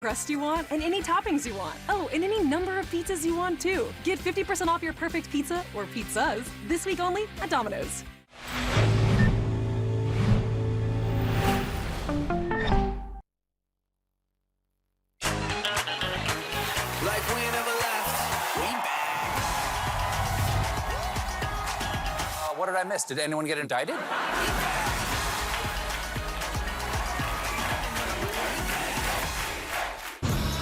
crust you want and any toppings you want. Oh, and any number of pizzas you want too. Get 50% off your perfect pizza or pizzas this week only at Domino's. Like we never left, we back. What did I miss? Did anyone get indicted?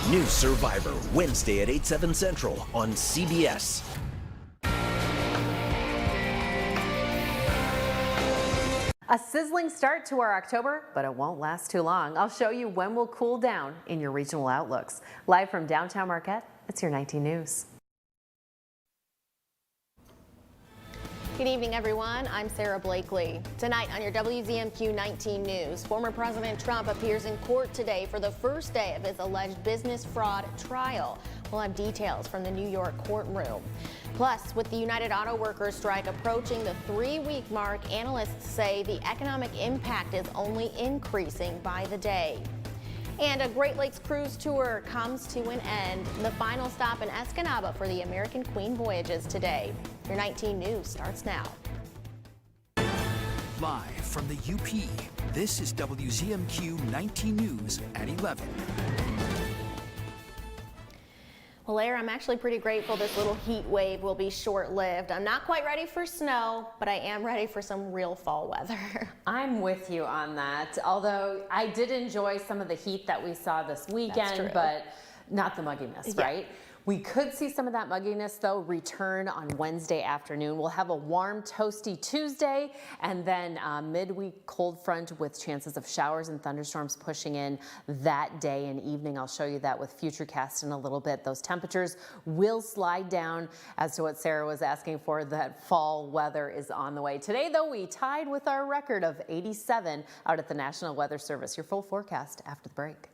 New Survivor, Wednesday at 8/7 Central on CBS. A sizzling start to our October, but it won't last too long. I'll show you when we'll cool down in your regional outlooks. Live from downtown Marquette, it's your 19 News. Good evening, everyone. I'm Sarah Blakely. Tonight on your WZMQ 19 News, former President Trump appears in court today for the first day of his alleged business fraud trial. We'll have details from the New York courtroom. Plus, with the United Auto Workers strike approaching the 3-week mark, analysts say the economic impact is only increasing by the day. And a Great Lakes cruise tour comes to an end. The final stop in Escanaba for the American Queen voyages today. Your 19 News starts now. Live from the UP, this is WZMQ 19 News at 11. Well, Larry, I'm actually pretty grateful this little heat wave will be short-lived. I'm not quite ready for snow, but I am ready for some real fall weather. I'm with you on that, although I did enjoy some of the heat that we saw this weekend, but not the mugginess, right? We could see some of that mugginess, though, return on Wednesday afternoon. We'll have a warm, toasty Tuesday, and then midweek cold front with chances of showers and thunderstorms pushing in that day and evening. I'll show you that with Futurecast in a little bit. Those temperatures will slide down. As to what Sarah was asking for, that fall weather is on the way. Today, though, we tied with our record of 87 out at the National Weather Service. Your full forecast after the break.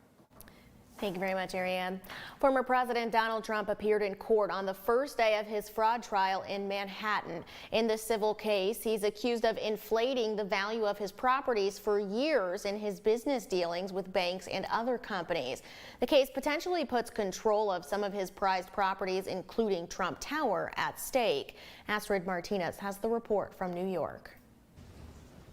Thank you very much, Ariane. Former President Donald Trump appeared in court on the first day of his fraud trial in Manhattan. In the civil case, he's accused of inflating the value of his properties for years in his business dealings with banks and other companies. The case potentially puts control of some of his prized properties, including Trump Tower, at stake. Astrid Martinez has the report from New York.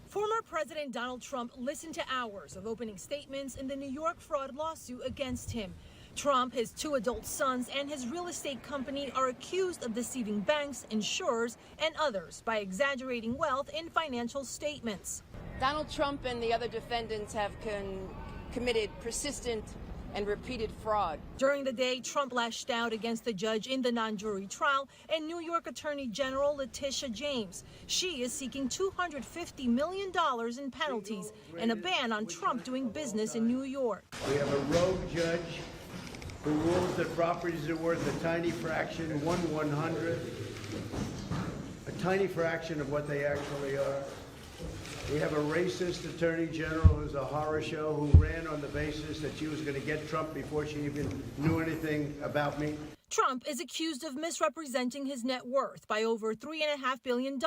Former President Donald Trump listened to hours of opening statements in the New York fraud lawsuit against him. Trump, his 2 adult sons, and his real estate company are accused of deceiving banks, insurers, and others by exaggerating wealth in financial statements. Donald Trump and the other defendants have committed persistent and repeated fraud. During the day, Trump lashed out against the judge in the non-jury trial and New York Attorney General Letitia James. She is seeking $250 million in penalties and a ban on Trump doing business in New York. We have a rogue judge who rules that properties are worth a tiny fraction, 1/100th, a tiny fraction of what they actually are. We have a racist attorney general who's a horror show, who ran on the basis that she was going to get Trump before she even knew anything about me. Trump is accused of misrepresenting his net worth by over $3.5 billion,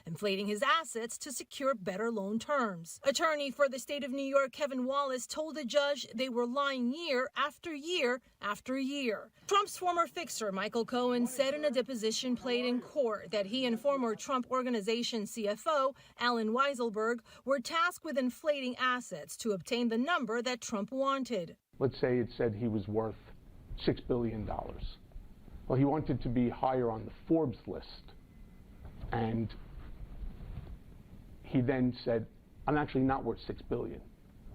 inflating his assets to secure better loan terms. Attorney for the state of New York, Kevin Wallace, told the judge they were lying year after year after year. Trump's former fixer, Michael Cohen, said in a deposition played in court that he and former Trump Organization CFO, Alan Weiselberg, were tasked with inflating assets to obtain the number that Trump wanted. Let's say it said he was worth $6 billion. Well, he wanted to be higher on the Forbes list. And he then said, I'm actually not worth $6 billion.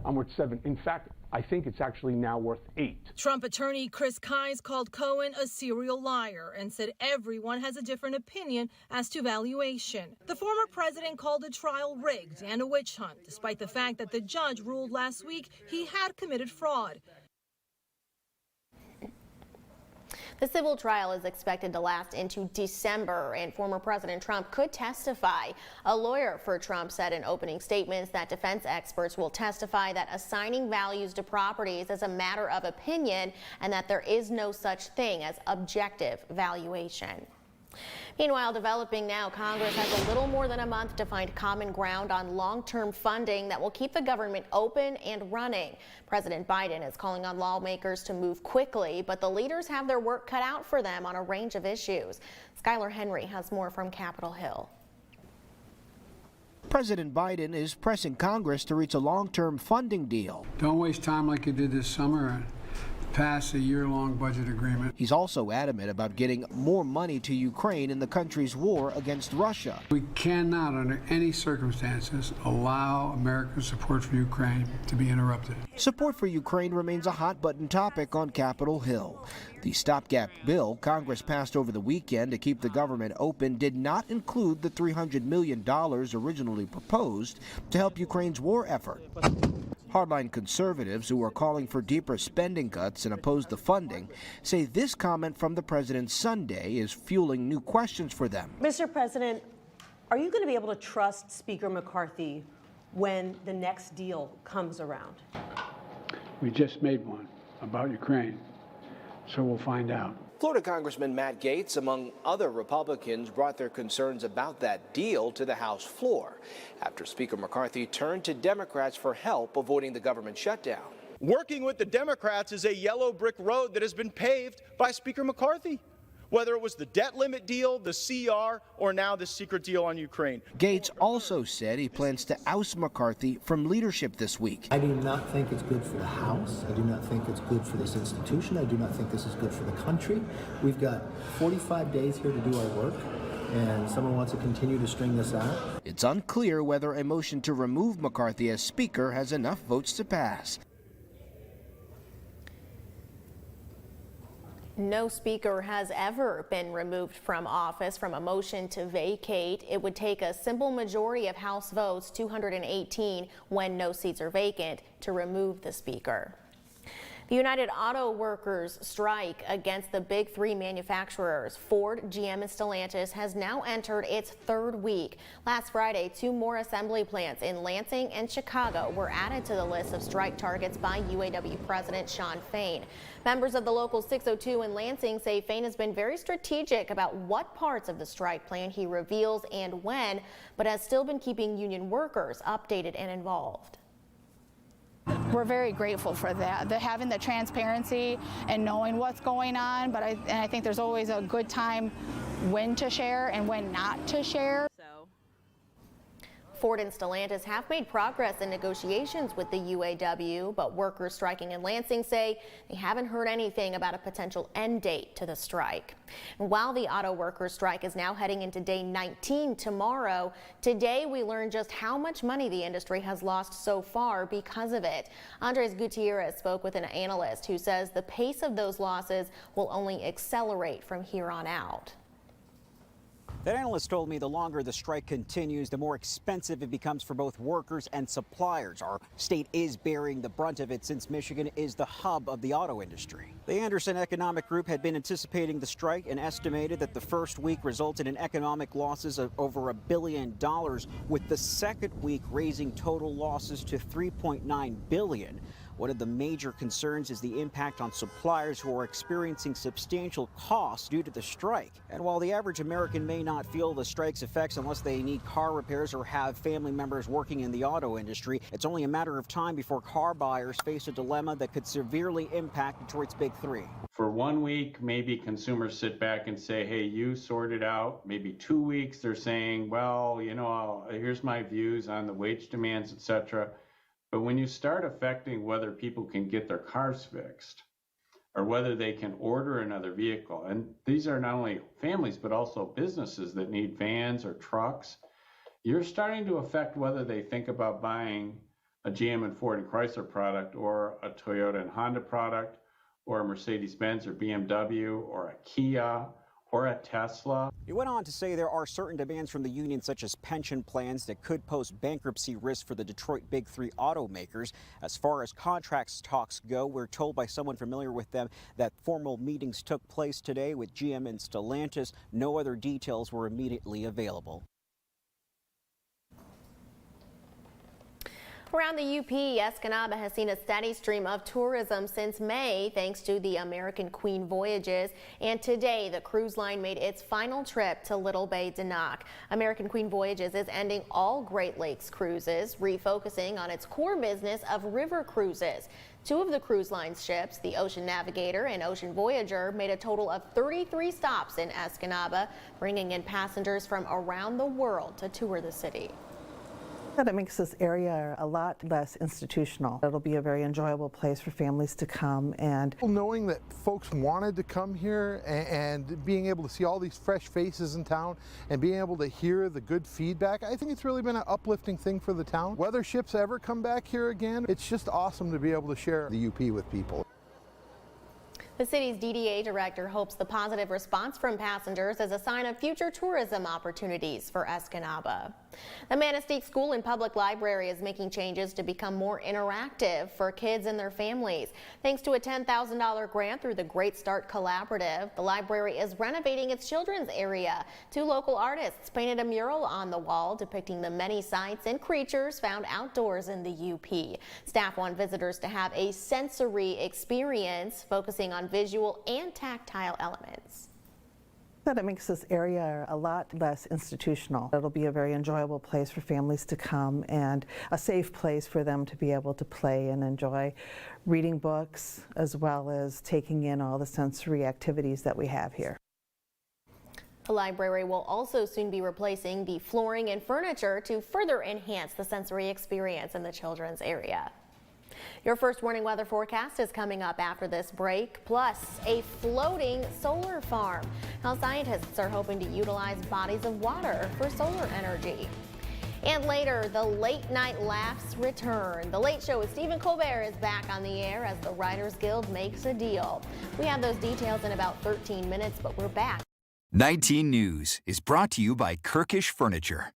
I'm worth $7. In fact, I think it's actually now worth $8. Trump attorney Chris Kise called Cohen a serial liar and said everyone has a different opinion as to valuation. The former president called the trial rigged and a witch hunt, despite the fact that the judge ruled last week he had committed fraud. The civil trial is expected to last into December, and former President Trump could testify. A lawyer for Trump said in opening statements that defense experts will testify that assigning values to properties is a matter of opinion and that there is no such thing as objective valuation. Meanwhile, developing now, Congress has a little more than a month to find common ground on long-term funding that will keep the government open and running. President Biden is calling on lawmakers to move quickly, but the leaders have their work cut out for them on a range of issues. Skylar Henry has more from Capitol Hill. President Biden is pressing Congress to reach a long-term funding deal. Don't waste time like you did this summer and pass a year-long budget agreement. He's also adamant about getting more money to Ukraine in the country's war against Russia. We cannot, under any circumstances, allow America's support for Ukraine to be interrupted. Support for Ukraine remains a hot-button topic on Capitol Hill. The stopgap bill Congress passed over the weekend to keep the government open did not include the $300 million originally proposed to help Ukraine's war effort. Hardline conservatives who are calling for deeper spending cuts and oppose the funding say this comment from the president Sunday is fueling new questions for them. Mr. President, are you going to be able to trust Speaker McCarthy when the next deal comes around? We just made one about Ukraine, so we'll find out. Florida Congressman Matt Gaetz, among other Republicans, brought their concerns about that deal to the House floor after Speaker McCarthy turned to Democrats for help avoiding the government shutdown. Working with the Democrats is a yellow brick road that has been paved by Speaker McCarthy, whether it was the debt limit deal, the CR, or now the secret deal on Ukraine. Gaetz also said he plans to oust McCarthy from leadership this week. I do not think it's good for the House. I do not think it's good for this institution. I do not think this is good for the country. We've got 45 days here to do our work, and someone wants to continue to string this out. It's unclear whether a motion to remove McCarthy as Speaker has enough votes to pass. No speaker has ever been removed from office from a motion to vacate. It would take a simple majority of House votes, 218, when no seats are vacant, to remove the speaker. The United Auto Workers strike against the big three manufacturers, Ford, GM, and Stellantis, has now entered its third week. Last Friday, 2 more assembly plants in Lansing and Chicago were added to the list of strike targets by UAW President Shawn Fain. Members of the Local 602 in Lansing say Fain has been very strategic about what parts of the strike plan he reveals and when, but has still been keeping union workers updated and involved. We're very grateful for that, having the transparency and knowing what's going on, but I think there's always a good time when to share and when not to share. Ford and Stellantis have made progress in negotiations with the UAW, but workers striking in Lansing say they haven't heard anything about a potential end date to the strike. And while the auto workers strike is now heading into day 19 tomorrow, today we learned just how much money the industry has lost so far because of it. Andres Gutierrez spoke with an analyst who says the pace of those losses will only accelerate from here on out. That analyst told me the longer the strike continues, the more expensive it becomes for both workers and suppliers. Our state is bearing the brunt of it since Michigan is the hub of the auto industry. The Anderson Economic Group had been anticipating the strike and estimated that the first week resulted in economic losses of over $1 billion, with the second week raising total losses to $3.9 billion. One of the major concerns is the impact on suppliers who are experiencing substantial costs due to the strike. And while the average American may not feel the strike's effects unless they need car repairs or have family members working in the auto industry, it's only a matter of time before car buyers face a dilemma that could severely impact Detroit's big three. For 1 week, maybe consumers sit back and say, hey, you sort it out. Maybe 2 weeks, they're saying, well, you know, here's my views on the wage demands, etc. But when you start affecting whether people can get their cars fixed or whether they can order another vehicle, and these are not only families but also businesses that need vans or trucks, you're starting to affect whether they think about buying a GM and Ford and Chrysler product or a Toyota and Honda product or a Mercedes-Benz or BMW or a Kia or a Tesla. He went on to say there are certain demands from the union, such as pension plans, that could pose bankruptcy risk for the Detroit Big Three automakers. As far as contracts talks go, we're told by someone familiar with them that formal meetings took place today with GM and Stellantis. No other details were immediately available. Around the UP, Escanaba has seen a steady stream of tourism since May thanks to the American Queen voyages. And today, the cruise line made its final trip to Little Bay Danac. American Queen Voyages is ending all Great Lakes cruises, refocusing on its core business of river cruises. Two of the cruise line's ships, the Ocean Navigator and Ocean Voyager, made a total of 33 stops in Escanaba, bringing in passengers from around the world to tour the city. It makes this area a lot less institutional. It'll be a very enjoyable place for families to come, and knowing that folks wanted to come here and being able to see all these fresh faces in town and being able to hear the good feedback, I think it's really been an uplifting thing for the town. Whether ships ever come back here again, it's just awesome to be able to share the UP with people. The city's DDA director hopes the positive response from passengers is a sign of future tourism opportunities for Escanaba. The Manistee School and Public Library is making changes to become more interactive for kids and their families. Thanks to a $10,000 grant through the Great Start Collaborative, the library is renovating its children's area. Two local artists painted a mural on the wall depicting the many sights and creatures found outdoors in the UP. Staff want visitors to have a sensory experience, focusing on visual and tactile elements. it makes this area a lot less institutional. It'll be a very enjoyable place for families to come and a safe place for them to be able to play and enjoy reading books as well as taking in all the sensory activities that we have here. The library will also soon be replacing the flooring and furniture to further enhance the sensory experience in the children's area. Your first warning weather forecast is coming up after this break, plus a floating solar farm. Now, scientists are hoping to utilize bodies of water for solar energy. And later, the late night laughs return. The Late Show with Stephen Colbert is back on the air as the Writers Guild makes a deal. We have those details in about 13 minutes, but we're back. 19 News is brought to you by Kirkish Furniture.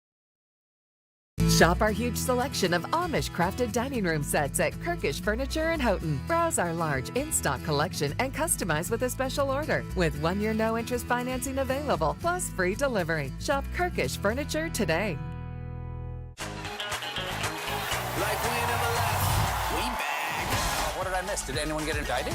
Shop our huge selection of Amish-crafted dining room sets at Kirkish Furniture in Houghton. Browse our large in-stock collection and customize with a special order. With 1-year no-interest financing available, plus free delivery. Shop Kirkish Furniture today. Like we never left, we back. What did I miss? Did anyone get indicted?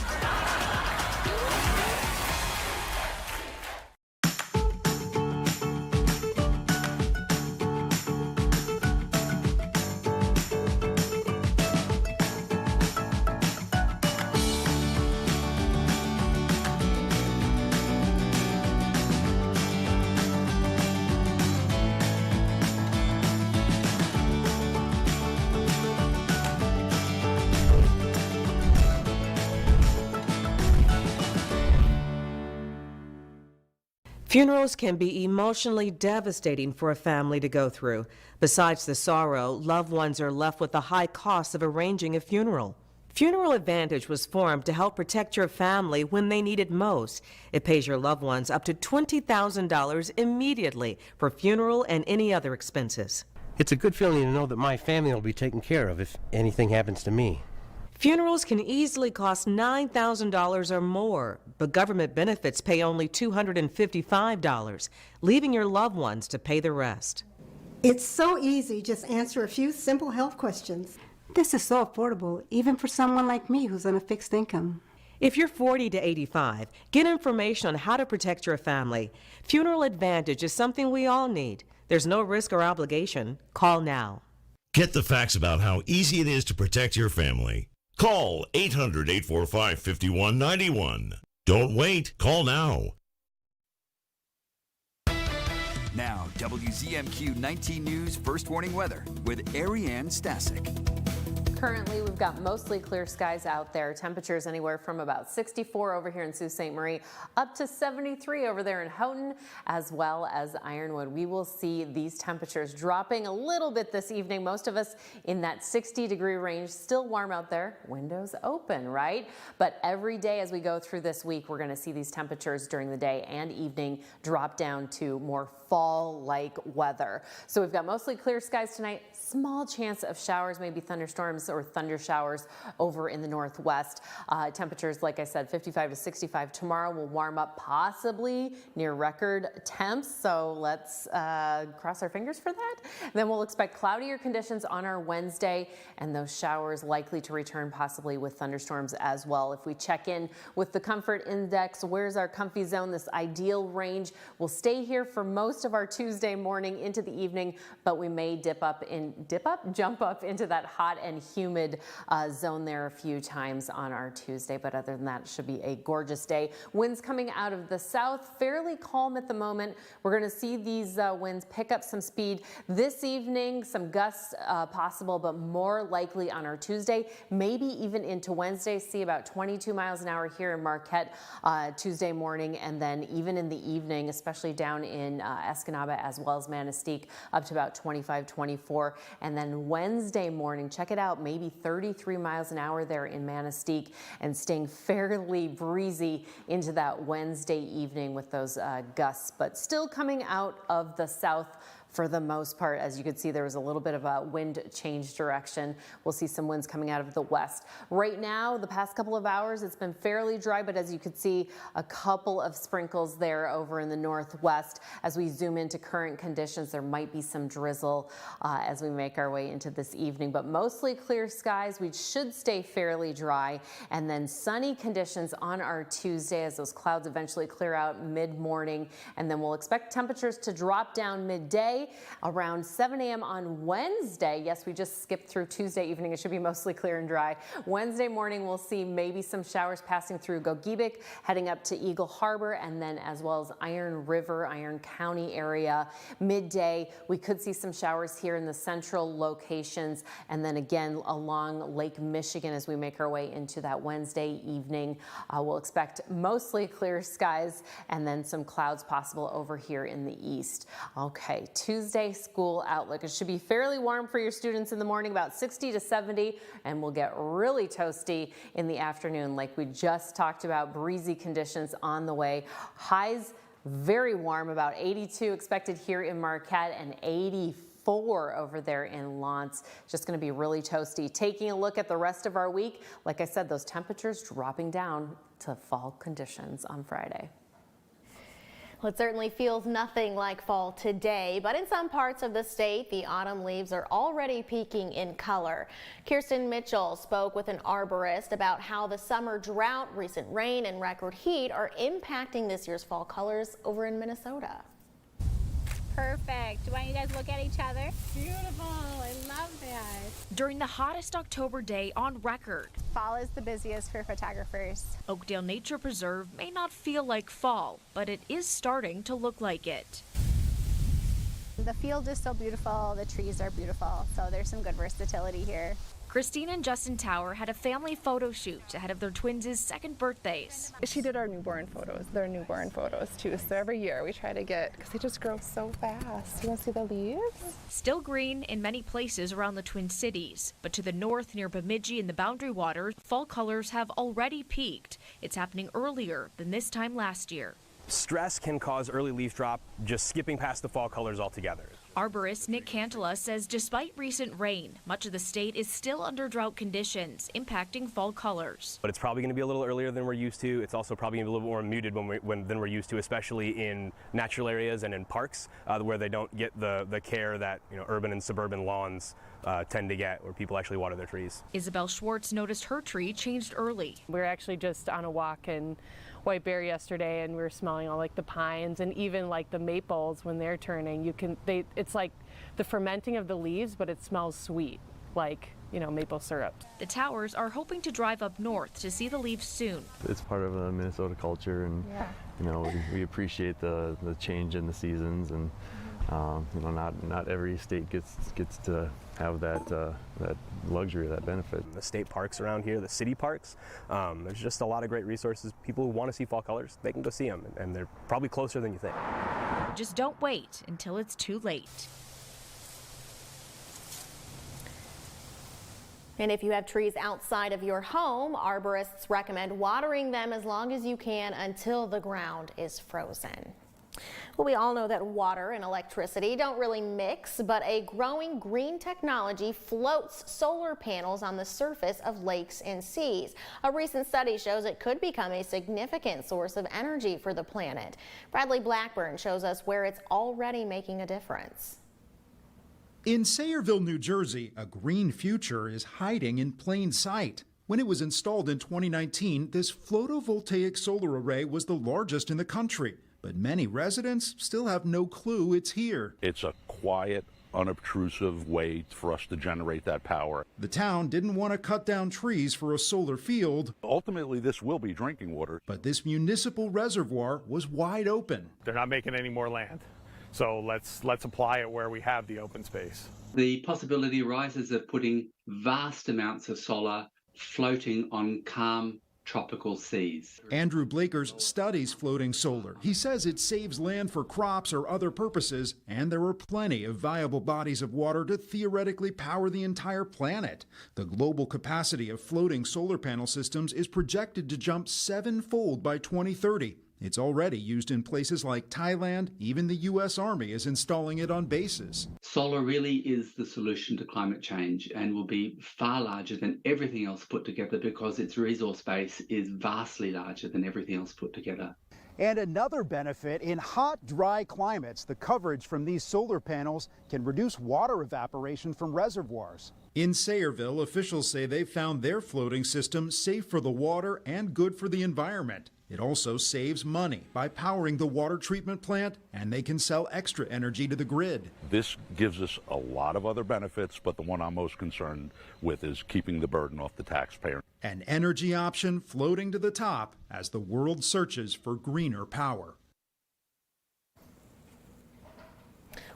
Funerals can be emotionally devastating for a family to go through. Besides the sorrow, loved ones are left with the high cost of arranging a funeral. Funeral Advantage was formed to help protect your family when they need it most. It pays your loved ones up to $20,000 immediately for funeral and any other expenses. It's a good feeling to know that my family will be taken care of if anything happens to me. Funerals can easily cost $9,000 or more, but government benefits pay only $255, leaving your loved ones to pay the rest. It's so easy, just answer a few simple health questions. This is so affordable, even for someone like me who's on a fixed income. If you're 40 to 85, get information on how to protect your family. Funeral Advantage is something we all need. There's no risk or obligation. Call now. Get the facts about how easy it is to protect your family. Call 800-845-5191. Don't wait. Call now. Now, WZMQ 19 News First Warning Weather with Ariane Stasek. Currently, we've got mostly clear skies out there. Temperatures anywhere from about 64 over here in Sault Ste. Marie up to 73 over there in Houghton, as well as Ironwood. We will see these temperatures dropping a little bit this evening. Most of us in that 60-degree range. Still warm out there. Windows open, right? But every day as we go through this week, we're going to see these temperatures during the day and evening drop down to more fall-like weather. So we've got mostly clear skies tonight. small chance of showers, maybe thunderstorms or thunder showers over in the northwest. Temperatures, like I said, 55 to 65 tomorrow will warm up possibly near record temps. So let's cross our fingers for that. Then we'll expect cloudier conditions on our Wednesday, and those showers likely to return possibly with thunderstorms as well. If we check in with the comfort index, where's our comfy zone? This ideal range will stay here for most of our Tuesday morning into the evening, but we may jump up into that hot and humid zone there a few times on our Tuesday. But other than that, it should be a gorgeous day. Winds coming out of the south, fairly calm at the moment. We're going to see these winds pick up some speed this evening, some gusts possible, but more likely on our Tuesday, maybe even into Wednesday. See about 22 miles an hour here in Marquette Tuesday morning, and then even in the evening, especially down in Escanaba as well as Manistee, up to about 25, 24. And then Wednesday morning, check it out, maybe 33 miles an hour there in Manistee, and staying fairly breezy into that Wednesday evening with those gusts, but still coming out of the south for the most part. As you can see, there was a little bit of a wind change direction. We'll see some winds coming out of the west. Right now, the past couple of hours, it's been fairly dry, but as you can see, a couple of sprinkles there over in the northwest. As we zoom into current conditions, there might be some drizzle as we make our way into this evening, but mostly clear skies. We should stay fairly dry, and then sunny conditions on our Tuesday as those clouds eventually clear out mid-morning, and then we'll expect temperatures to drop down midday around 7 a.m. on Wednesday. Yes, we just skipped through Tuesday evening. It should be mostly clear and dry. Wednesday morning, we'll see maybe some showers passing through Gogebic, heading up to Eagle Harbor, and then as well as Iron River, Iron County area. Midday, we could see some showers here in the central locations, and then again along Lake Michigan as we make our way into that Wednesday evening. We'll expect mostly clear skies and then some clouds possible over here in the east. Okay, Tuesday school outlook. It should be fairly warm for your students in the morning, about 60 to 70, and we'll get really toasty in the afternoon like we just talked about. Breezy conditions on the way. Highs very warm, about 82 expected here in Marquette and 84 over there in Lance. Just going to be really toasty. Taking a look at the rest of our week, like I said, those temperatures dropping down to fall conditions on Friday. Well, it certainly feels nothing like fall today, but in some parts of the state, the autumn leaves are already peaking in color. Kirsten Mitchell spoke with an arborist about how the summer drought, recent rain, and record heat are impacting this year's fall colors over in Minnesota. Perfect. Why don't you guys look at each other? Beautiful. I love that. During the hottest October day on record, fall is the busiest for photographers. Oakdale Nature Preserve may not feel like fall, but it is starting to look like it. The field is so beautiful. The trees are beautiful. So there's some good versatility here. Christine and Justin Tower had a family photo shoot ahead of their twins' second birthdays. She did our newborn photos, their newborn photos too. So every year we try to get, because they just grow so fast. You want to see the leaves? Still green in many places around the Twin Cities, but to the north near Bemidji and the Boundary Waters, fall colors have already peaked. It's happening earlier than this time last year. Stress can cause early leaf drop, just skipping past the fall colors altogether. Arborist Nick Cantala says despite recent rain, much of the state is still under drought conditions, impacting fall colors. But it's probably going to be a little earlier than we're used to. It's also probably going to be a little more muted than we're used to, especially in natural areas and in parks where they don't get the care that urban and suburban lawns tend to get, where people actually water their trees. Isabel Schwartz noticed her tree changed early. We were actually just on a walk in White Bear yesterday, and we were smelling all like the pines and even like the maples when they're turning. It's like the fermenting of the leaves, but it smells sweet, like maple syrup. The Towers are hoping to drive up north to see the leaves soon. It's part of the Minnesota culture, and we appreciate the change in the seasons, and not every state gets to have that luxury, that benefit. The state parks around here, the city parks, there's just a lot of great resources. People who want to see fall colors, they can go see them, and they're probably closer than you think. Just don't wait until it's too late. And if you have trees outside of your home, arborists recommend watering them as long as you can until the ground is frozen. Well, we all know that water and electricity don't really mix, but a growing green technology floats solar panels on the surface of lakes and seas. A recent study shows it could become a significant source of energy for the planet. Bradley Blackburn shows us where it's already making a difference. In Sayreville, New Jersey, a green future is hiding in plain sight. When it was installed in 2019, this photovoltaic solar array was the largest in the country. But many residents still have no clue it's here. It's a quiet, unobtrusive way for us to generate that power. The town didn't want to cut down trees for a solar field. Ultimately, this will be drinking water. But this municipal reservoir was wide open. They're not making any more land. So let's apply it where we have the open space. The possibility arises of putting vast amounts of solar floating on calm tropical seas. Andrew Blakers studies floating solar. He says it saves land for crops or other purposes, and there are plenty of viable bodies of water to theoretically power the entire planet. The global capacity of floating solar panel systems is projected to jump 7-fold by 2030. It's already used in places like Thailand. Even the U.S. Army is installing it on bases. Solar really is the solution to climate change and will be far larger than everything else put together because its resource base is vastly larger than everything else put together. And another benefit, in hot, dry climates, the coverage from these solar panels can reduce water evaporation from reservoirs. In Sayreville, officials say they've found their floating system safe for the water and good for the environment. It also saves money by powering the water treatment plant, and they can sell extra energy to the grid. This gives us a lot of other benefits, but the one I'm most concerned with is keeping the burden off the taxpayer. An energy option floating to the top as the world searches for greener power.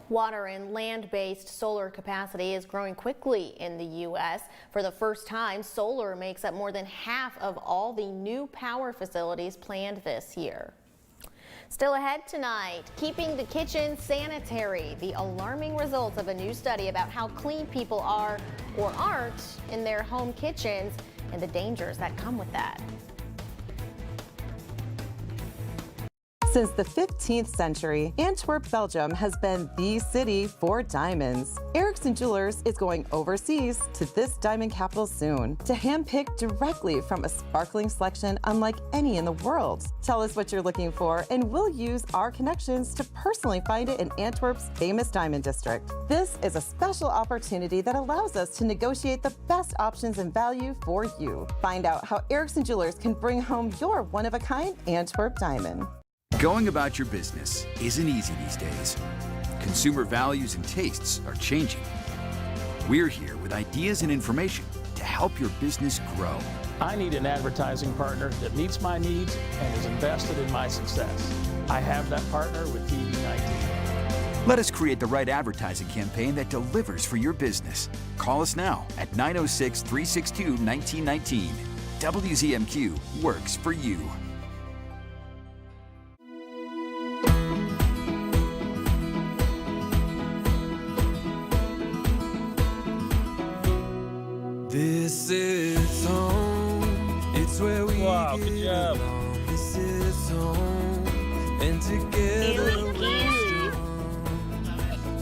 Water and land-based solar capacity is growing quickly in the U.S. For the first time, solar makes up more than half of all the new power facilities planned this year. Still ahead tonight, keeping the kitchen sanitary, the alarming results of a new study about how clean people are or aren't in their home kitchens and the dangers that come with that. Since the 15th century, Antwerp, Belgium has been the city for diamonds. Erickson Jewelers is going overseas to this diamond capital soon to handpick directly from a sparkling selection unlike any in the world. Tell us what you're looking for and we'll use our connections to personally find it in Antwerp's famous diamond district. This is a special opportunity that allows us to negotiate the best options and value for you. Find out how Erickson Jewelers can bring home your one-of-a-kind Antwerp diamond. Going about your business isn't easy these days. Consumer values and tastes are changing. We're here with ideas and information to help your business grow. I need an advertising partner that meets my needs and is invested in my success. I have that partner with TV19. Let us create the right advertising campaign that delivers for your business. Call us now at 906-362-1919. WZMQ works for you. This is home, it's where we wow, good job. This is home, and together we're strong.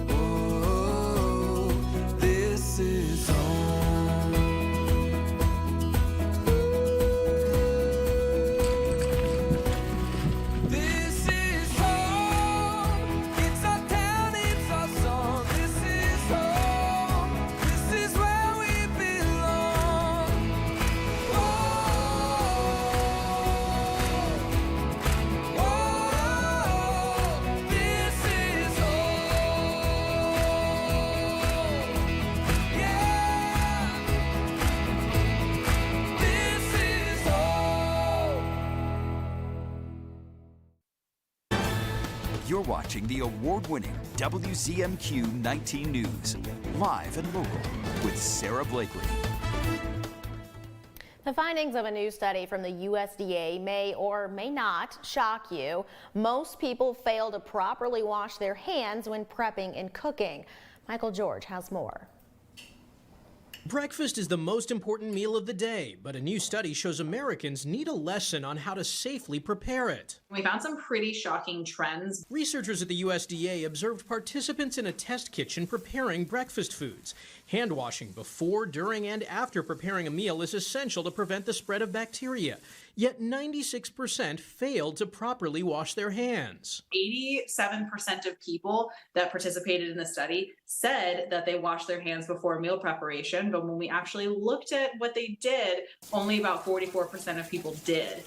Oh, this is home. This is home, it's our town, it's our song. This is home, this is where we You're watching the award-winning WZMQ 19 News, live and local with Sarah Blakely. The findings of a new study from the USDA may or may not shock you. Most people fail to properly wash their hands when prepping and cooking. Michael George has more. Breakfast is the most important meal of the day, but a new study shows Americans need a lesson on how to safely prepare it. We found some pretty shocking trends. Researchers at the USDA observed participants in a test kitchen preparing breakfast foods. Hand washing before, during, and after preparing a meal is essential to prevent the spread of bacteria. Yet 96% failed to properly wash their hands. 87% of people that participated in the study said that they washed their hands before meal preparation, but when we actually looked at what they did, only about 44% of people did.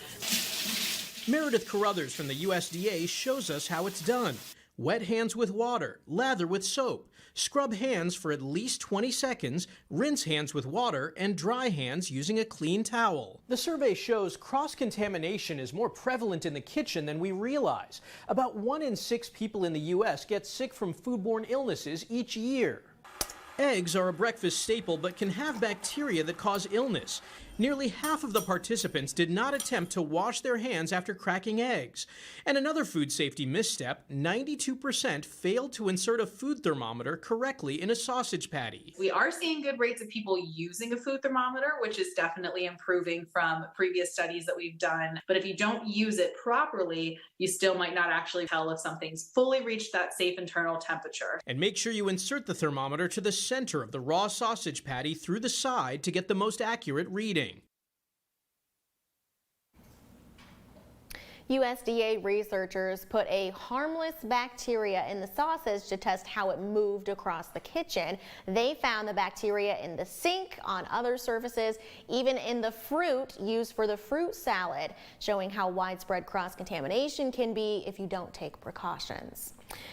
Meredith Carruthers from the USDA shows us how it's done. Wet hands with water, lather with soap, scrub hands for at least 20 seconds, rinse hands with water, and dry hands using a clean towel. The survey shows cross-contamination is more prevalent in the kitchen than we realize. About 1 in 6 people in the U.S. get sick from foodborne illnesses each year. Eggs are a breakfast staple but can have bacteria that cause illness. Nearly half of the participants did not attempt to wash their hands after cracking eggs. And another food safety misstep, 92% failed to insert a food thermometer correctly in a sausage patty. We are seeing good rates of people using a food thermometer, which is definitely improving from previous studies that we've done. But if you don't use it properly, you still might not actually tell if something's fully reached that safe internal temperature. And make sure you insert the thermometer to the center of the raw sausage patty through the side to get the most accurate reading. USDA researchers put a harmless bacteria in the sausage to test how it moved across the kitchen. They found the bacteria in the sink, on other surfaces, even in the fruit used for the fruit salad, showing how widespread cross-contamination can be if you don't take precautions.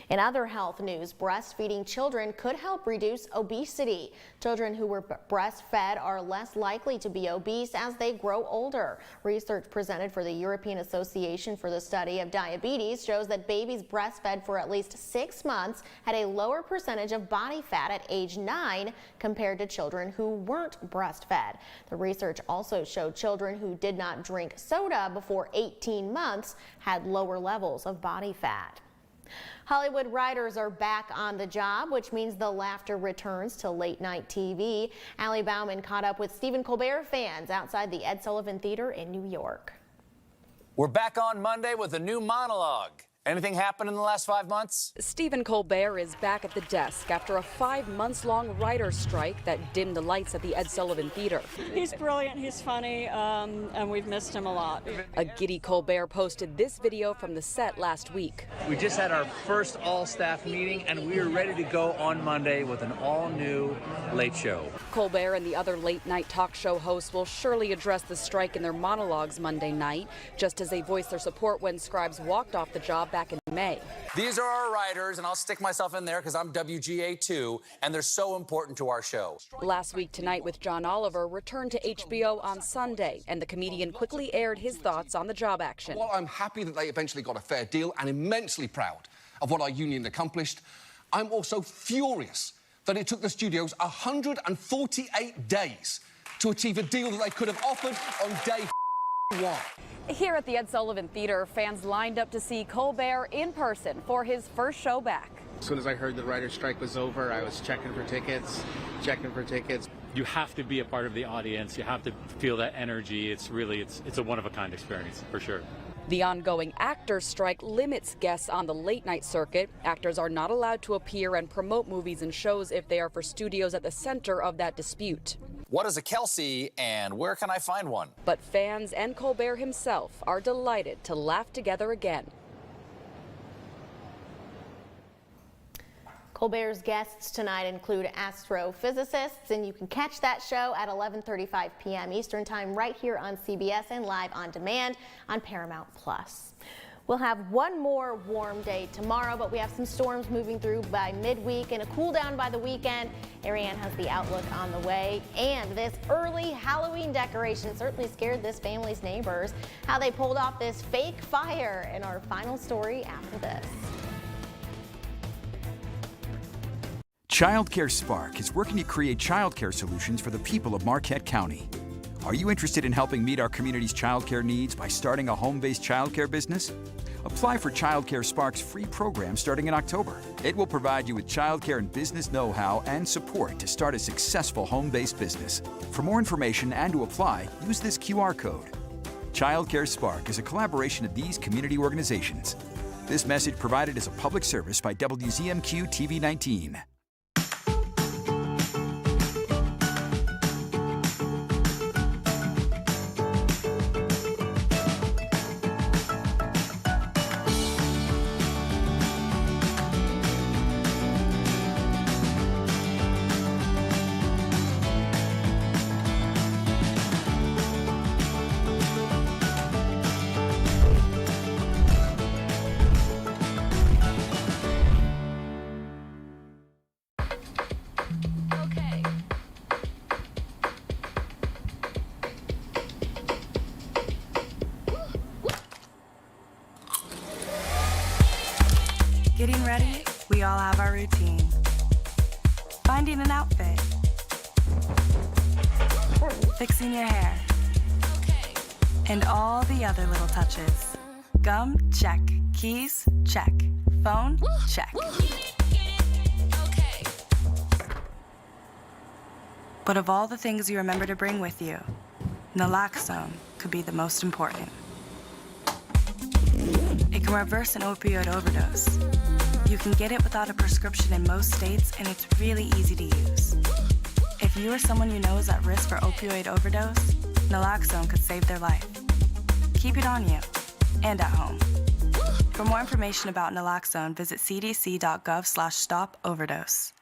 In other health news, breastfeeding children could help reduce obesity. Children who were breastfed are less likely to be obese as they grow older. Research presented for the European Association for the Study of Diabetes shows that babies breastfed for at least 6 months had a lower percentage of body fat at age 9 compared to children who weren't breastfed. The research also showed children who did not drink soda before 18 months had lower levels of body fat. Hollywood writers are back on the job, which means the laughter returns to late night TV. Allie Bauman caught up with Stephen Colbert fans outside the Ed Sullivan Theater in New York. We're back on Monday with a new monologue. Anything happened in the last 5 months? Stephen Colbert is back at the desk after a 5-month-long writer's strike that dimmed the lights at the Ed Sullivan Theater. He's brilliant, he's funny, and we've missed him a lot. A giddy Colbert posted this video from the set last week. We just had our first all-staff meeting, and we are ready to go on Monday with an all-new Late Show. Colbert and the other late-night talk show hosts will surely address the strike in their monologues Monday night, just as they voiced their support when scribes walked off the job back in May. These are our writers, and I'll stick myself in there because I'm WGA too, and they're so important to our show. Last Week Tonight with John Oliver returned to HBO on Sunday, and the comedian quickly aired his thoughts on the job action. While I'm happy that they eventually got a fair deal and immensely proud of what our union accomplished, I'm also furious that it took the studios 148 days to achieve a deal that they could have offered on day one. Here at the Ed Sullivan Theater, fans lined up to see Colbert in person for his first show back. As soon as I heard the writer's strike was over, I was checking for tickets. You have to be a part of the audience. You have to feel that energy. It's a one-of-a-kind experience, for sure. The ongoing actors' strike limits guests on the late-night circuit. Actors are not allowed to appear and promote movies and shows if they are for studios at the center of that dispute. What is a Kelsey, and where can I find one? But fans and Colbert himself are delighted to laugh together again. Colbert's guests tonight include astrophysicists, and you can catch that show at 11:35 p.m. Eastern Time right here on CBS and live on demand on Paramount+. We'll have one more warm day tomorrow, but we have some storms moving through by midweek and a cool down by the weekend. Ariane has the outlook on the way, and this early Halloween decoration certainly scared this family's neighbors. How they pulled off this fake fire in our final story after this. Childcare Spark is working to create childcare solutions for the people of Marquette County. Are you interested in helping meet our community's childcare needs by starting a home-based childcare business? Apply for Childcare Spark's free program starting in October. It will provide you with childcare and business know-how and support to start a successful home-based business. For more information and to apply, use this QR code. Childcare Spark is a collaboration of these community organizations. This message provided as a public service by WZMQ TV 19. Getting ready, we all have our routine. Finding an outfit. Fixing your hair. And all the other little touches. Gum, check. Keys, check. Phone, check. But of all the things you remember to bring with you, naloxone could be the most important. It can reverse an opioid overdose. You can get it without a prescription in most states, and it's really easy to use. If you or someone you know is at risk for opioid overdose, naloxone could save their life. Keep it on you and at home. For more information about naloxone, visit cdc.gov/stop-overdose.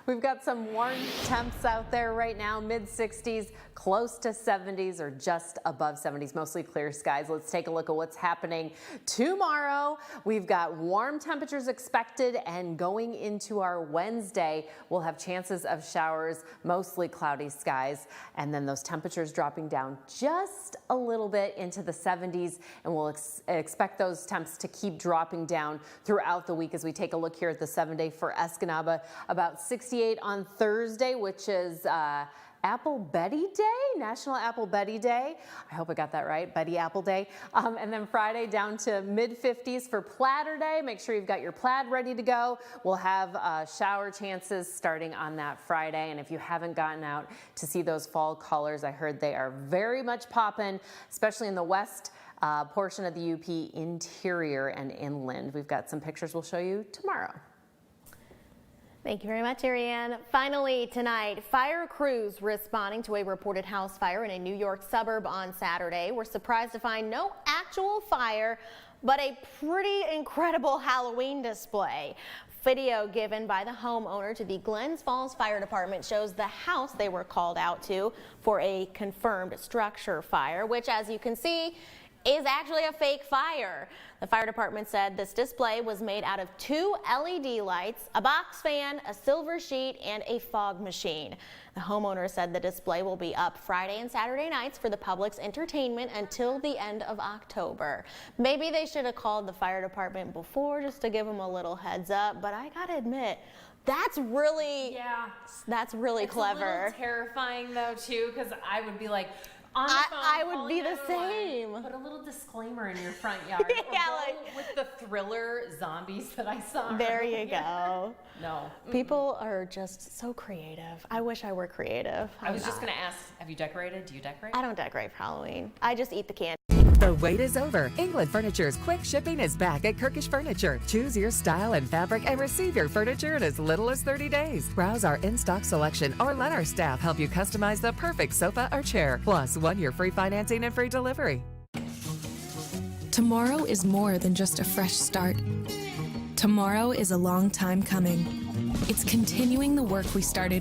We've got some warm temps out there right now, mid-60s, close to 70s or just above 70s, mostly clear skies. Let's take a look at what's happening tomorrow. We've got warm temperatures expected, and going into our Wednesday, we'll have chances of showers, mostly cloudy skies, and then those temperatures dropping down just a little bit into the 70s, and we'll expect those temps to keep dropping down throughout the week as we take a look here at the 7-day for Escanaba. About 68 on Thursday, which is Apple Betty Day, National Apple Betty Day. I hope I got that right, Betty Apple Day. And then Friday down to mid-50s for Platter Day. Make sure you've got your plaid ready to go. We'll have shower chances starting on that Friday. And if you haven't gotten out to see those fall colors, I heard they are very much popping, especially in the west portion of the UP interior and inland. We've got some pictures we'll show you tomorrow. Thank you very much, Ariane. Finally tonight, fire crews responding to a reported house fire in a New York suburb on Saturday were surprised to find no actual fire, but a pretty incredible Halloween display. Video given by the homeowner to the Glens Falls Fire Department shows the house they were called out to for a confirmed structure fire, which, as you can see, is actually a fake fire. The fire department said this display was made out of 2 LED lights, a box fan, a silver sheet, and a fog machine. The homeowner said the display will be up Friday and Saturday nights for the public's entertainment until the end of October. Maybe they should have called the fire department before just to give them a little heads up, but I gotta admit, that's really clever. It's a little terrifying though too, because I would be like, on the phone, I would be the same. Put a little disclaimer in your front yard. Yeah, like with the thriller zombies that I saw. There you go. No. People are just so creative. I wish I were creative. I was just going to ask, have you decorated? Do you decorate? I don't decorate for Halloween. I just eat the candy. The wait is over. England Furniture's quick shipping is back at Kirkish Furniture. Choose your style and fabric and receive your furniture in as little as 30 days. Browse our in-stock selection or let our staff help you customize the perfect sofa or chair. Plus 1 year free financing and free delivery. Tomorrow is more than just a fresh start. Tomorrow is a long time coming. It's continuing the work we started